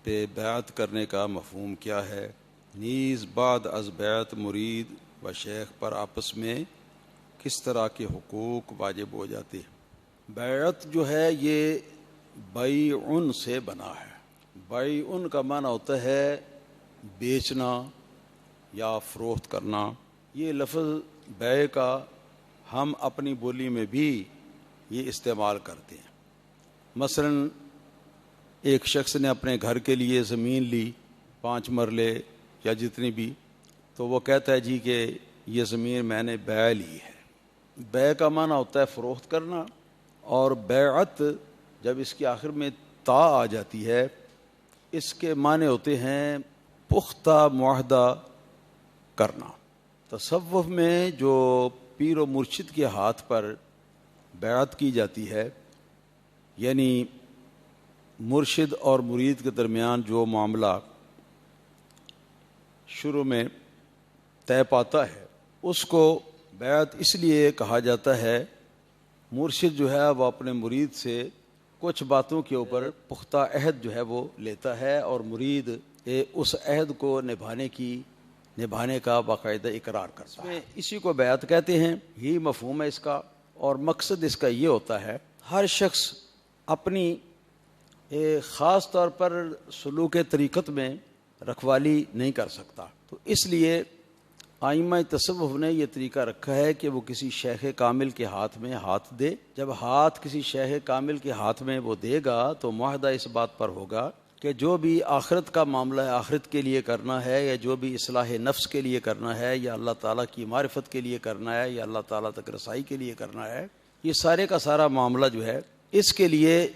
پہ بیعت کرنے کا مفہوم کیا ہے؟ نیز بعد از بیعت مرید و شیخ پر آپس میں کس طرح کے حقوق واجب ہو جاتے ہیں؟ بیعت جو ہے یہ بیعن سے بنا ہے۔ بیعن کا معنی ہوتا ہے بیچنا یا فروخت کرنا۔ یہ لفظ بیع کا ہم اپنی بولی میں بھی یہ استعمال کرتے ہیں۔ مثلا ایک شخص نے اپنے گھر کے لیے زمین لی 5 مرلے یا جتنی بھی، تو وہ کہتا ہے جی کہ یہ زمین میں نے بیع لی ہے۔ بیع کا معنی ہوتا ہے فروخت کرنا، اور بیعت جب اس کے آخر میں تا آ جاتی ہے اس کے معنی ہوتے ہیں پختہ معاہدہ کرنا۔ تصوف میں جو پیر و مرشد کے ہاتھ پر بیعت کی جاتی ہے، یعنی مرشد اور مرید کے درمیان جو معاملہ شروع میں طے پاتا ہے اس کو بیعت اس لیے کہا جاتا ہے۔ مرشد جو ہے وہ اپنے مرید سے کچھ باتوں کے اوپر پختہ عہد جو ہے وہ لیتا ہے، اور مرید اس عہد کو نبھانے کا باقاعدہ اقرار کرتا ہے۔ اسی کو بیعت کہتے ہیں، یہی مفہوم ہے اس کا، اور مقصد اس کا یہ ہوتا ہے ہر شخص اپنی خاص طور پر سلوک طریقت میں رکھوالی نہیں کر سکتا، تو اس لیے ائمہ تصوف نے یہ طریقہ رکھا ہے کہ وہ کسی شیخ کامل کے ہاتھ میں ہاتھ دے۔ جب ہاتھ کسی شیخ کامل کے ہاتھ میں وہ دے گا تو معاہدہ اس بات پر ہوگا کہ جو بھی آخرت کا معاملہ ہے، آخرت کے لیے کرنا ہے، یا جو بھی اصلاح نفس کے لیے کرنا ہے، یا اللہ تعالیٰ کی معرفت کے لیے کرنا ہے، یا اللہ تعالیٰ تک رسائی کے لیے کرنا ہے، یہ سارے کا سارا معاملہ جو ہے اس کے لیے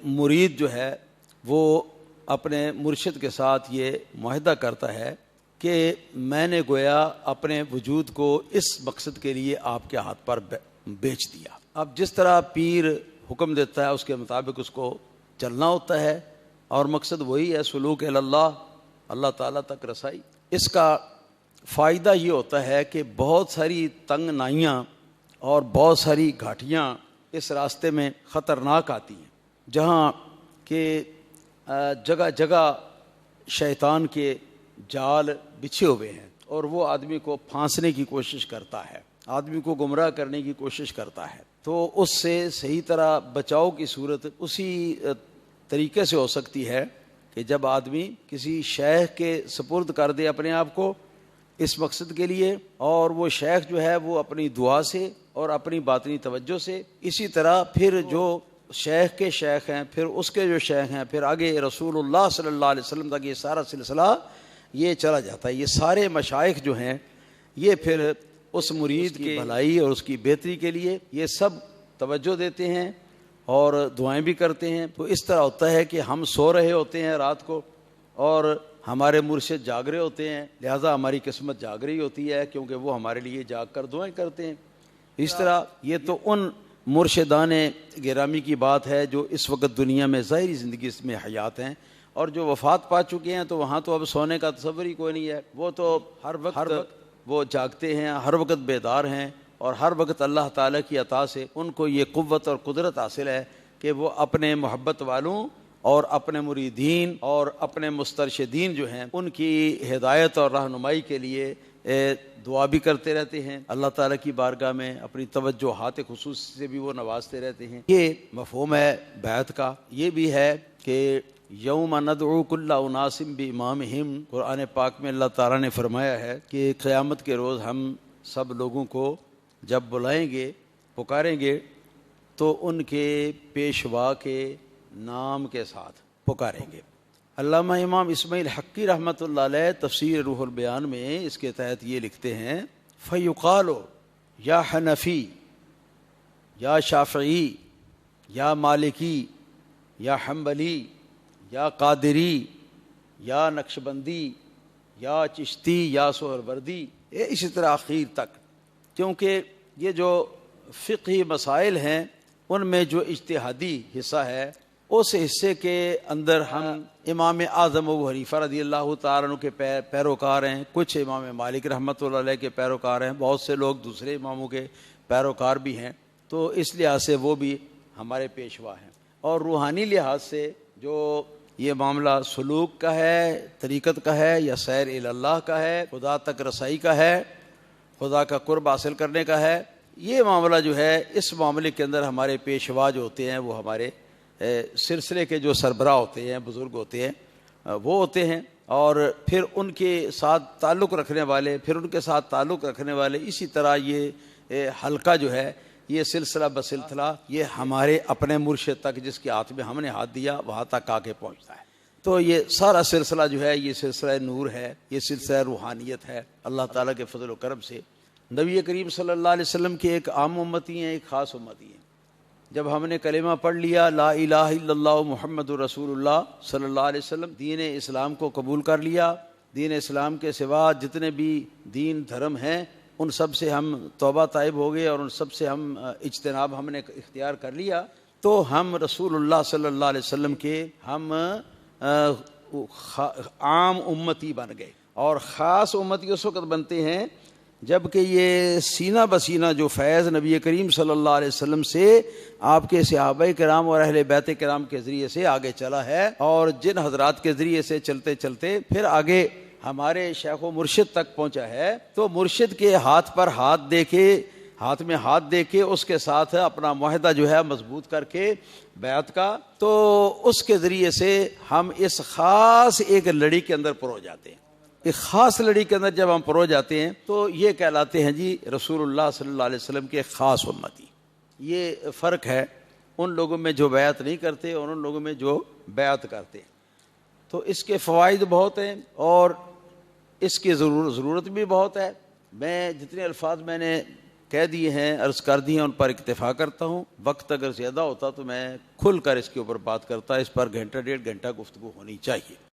مرید جو ہے وہ اپنے مرشد کے ساتھ یہ معاہدہ کرتا ہے کہ میں نے گویا اپنے وجود کو اس مقصد کے لیے آپ کے ہاتھ پر بیچ دیا۔ اب جس طرح پیر حکم دیتا ہے اس کے مطابق اس کو چلنا ہوتا ہے، اور مقصد وہی ہے سلوک اللہ، اللہ تعالیٰ تک رسائی۔ اس کا فائدہ یہ ہوتا ہے کہ بہت ساری تنگ نائیاں اور بہت ساری گھاٹیاں اس راستے میں خطرناک آتی ہیں، جہاں کہ جگہ جگہ شیطان کے جال بچھے ہوئے ہیں، اور وہ آدمی کو پھانسنے کی کوشش کرتا ہے، آدمی کو گمراہ کرنے کی کوشش کرتا ہے۔ تو اس سے صحیح طرح بچاؤ کی صورت اسی طریقے سے ہو سکتی ہے کہ جب آدمی کسی شیخ کے سپرد کر دے اپنے آپ کو اس مقصد کے لیے، اور وہ شیخ جو ہے وہ اپنی دعا سے اور اپنی باطنی توجہ سے، اسی طرح پھر جو شیخ کے شیخ ہیں، پھر اس کے جو شیخ ہیں، پھر آگے رسول اللہ صلی اللہ علیہ وسلم تک یہ سارا سلسلہ یہ چلا جاتا ہے۔ یہ سارے مشائخ جو ہیں یہ پھر اس مرید کی بھلائی اور اس کی بہتری کے لیے یہ سب توجہ دیتے ہیں اور دعائیں بھی کرتے ہیں۔ تو اس طرح ہوتا ہے کہ ہم سو رہے ہوتے ہیں رات کو اور ہمارے مرشد جاگ رہے ہوتے ہیں، لہذا ہماری قسمت جاگ رہی ہوتی ہے کیونکہ وہ ہمارے لیے جاگ کر دعائیں کرتے ہیں۔ اس طرح یہ تو ان مرشدان گرامی کی بات ہے جو اس وقت دنیا میں ظاہری زندگی میں حیات ہیں، اور جو وفات پا چکے ہیں تو وہاں تو اب سونے کا تصور ہی کوئی نہیں ہے، وہ تو ہر وقت وہ جاگتے ہیں، ہر وقت بیدار ہیں، اور ہر وقت اللہ تعالیٰ کی عطا سے ان کو یہ قوت اور قدرت حاصل ہے کہ وہ اپنے محبت والوں اور اپنے مریدین اور اپنے مسترشدین جو ہیں ان کی ہدایت اور رہنمائی کے لیے دعا بھی کرتے رہتے ہیں، اللہ تعالیٰ کی بارگاہ میں اپنی توجہات خصوصی سے بھی وہ نوازتے رہتے ہیں۔ یہ مفہوم ہے بیعت کا۔ یہ بھی ہے کہ یوم ندعو کل اناس بامامہم، قرآن پاک میں اللہ تعالیٰ نے فرمایا ہے کہ قیامت کے روز ہم سب لوگوں کو جب بلائیں گے، پکاریں گے، تو ان کے پیشوا کے نام کے ساتھ پکاریں گے۔ علامہ امام اسماعیل حقی رحمۃ اللہ علیہ تفسیر روح البیان میں اس کے تحت یہ لکھتے ہیں، فیقال یا حنفی یا شافعی یا مالکی یا حنبلی یا قادری یا نقشبندی یا چشتی یا سہروردی، اسی طرح آخر تک، کیونکہ یہ جو فقہی مسائل ہیں ان میں جو اجتہادی حصہ ہے اس حصے کے اندر ہم امام اعظم ابو حنیفہ رضی اللہ تعالیٰ عنہ کے پیروکار ہیں، کچھ امام مالک رحمۃ اللہ علیہ کے پیروکار ہیں، بہت سے لوگ دوسرے اماموں کے پیروکار بھی ہیں، تو اس لحاظ سے وہ بھی ہمارے پیشوا ہیں۔ اور روحانی لحاظ سے جو یہ معاملہ سلوک کا ہے، طریقت کا ہے، یا سیر الی اللہ کا ہے، خدا تک رسائی کا ہے، خدا کا قرب حاصل کرنے کا ہے، یہ معاملہ جو ہے اس معاملے کے اندر ہمارے پیشوا جو ہوتے ہیں وہ ہمارے سلسلے کے جو سربراہ ہوتے ہیں، بزرگ ہوتے ہیں، وہ ہوتے ہیں، اور پھر ان کے ساتھ تعلق رکھنے والے، پھر ان کے ساتھ تعلق رکھنے والے، اسی طرح یہ حلقہ جو ہے، یہ سلسلہ بسلسلہ یہ ہمارے اپنے مرشد تک، جس کے ہاتھ میں ہم نے ہاتھ دیا وہاں تک آ کے پہنچتا ہے۔ تو یہ سارا سلسلہ جو ہے یہ سلسلہ نور ہے، یہ سلسلہ روحانیت ہے۔ اللہ تعالیٰ کے فضل و کرم سے نبی کریم صلی اللہ علیہ وسلم کے ایک عام امتی ہیں، ایک خاص امتی ہیں۔ جب ہم نے کلمہ پڑھ لیا لا الہ الا اللہ محمد رسول اللہ صلی اللہ علیہ وسلم، دین اسلام کو قبول کر لیا، دین اسلام کے سوا جتنے بھی دین دھرم ہیں ان سب سے ہم توبہ طائب ہو گئے، اور ان سب سے ہم اجتناب ہم نے اختیار کر لیا، تو ہم رسول اللہ صلی اللہ علیہ وسلم کے ہم عام امتی بن گئے، اور خاص امتی اس وقت بنتے ہیں جبکہ یہ سینہ بسینہ جو فیض نبی کریم صلی اللہ علیہ وسلم سے آپ کے صحابہ کرام اور اہل بیت کرام کے ذریعے سے آگے چلا ہے، اور جن حضرات کے ذریعے سے چلتے چلتے پھر آگے ہمارے شیخ و مرشد تک پہنچا ہے، تو مرشد کے ہاتھ پر ہاتھ دے کے، ہاتھ میں ہاتھ دے کے اس کے ساتھ اپنا معاہدہ جو ہے مضبوط کر کے بیعت کا، تو اس کے ذریعے سے ہم اس خاص ایک لڑی کے اندر پرو جاتے ہیں۔ ایک خاص لڑی کے اندر جب ہم پرو جاتے ہیں تو یہ کہلاتے ہیں جی رسول اللہ صلی اللہ علیہ وسلم کے خاص امتی۔ یہ فرق ہے ان لوگوں میں جو بیعت نہیں کرتے اور ان لوگوں میں جو بیعت کرتے ہیں۔ تو اس کے فوائد بہت ہیں اور اس کی ضرورت بھی بہت ہے۔ میں جتنے الفاظ میں نے کہہ دیے ہیں، عرض کر دیے ہیں، ان پر اکتفا کرتا ہوں۔ وقت اگر زیادہ ہوتا تو میں کھل کر اس کے اوپر بات کرتا، اس پر گھنٹہ ڈیڑھ گھنٹہ گفتگو ہونی چاہیے۔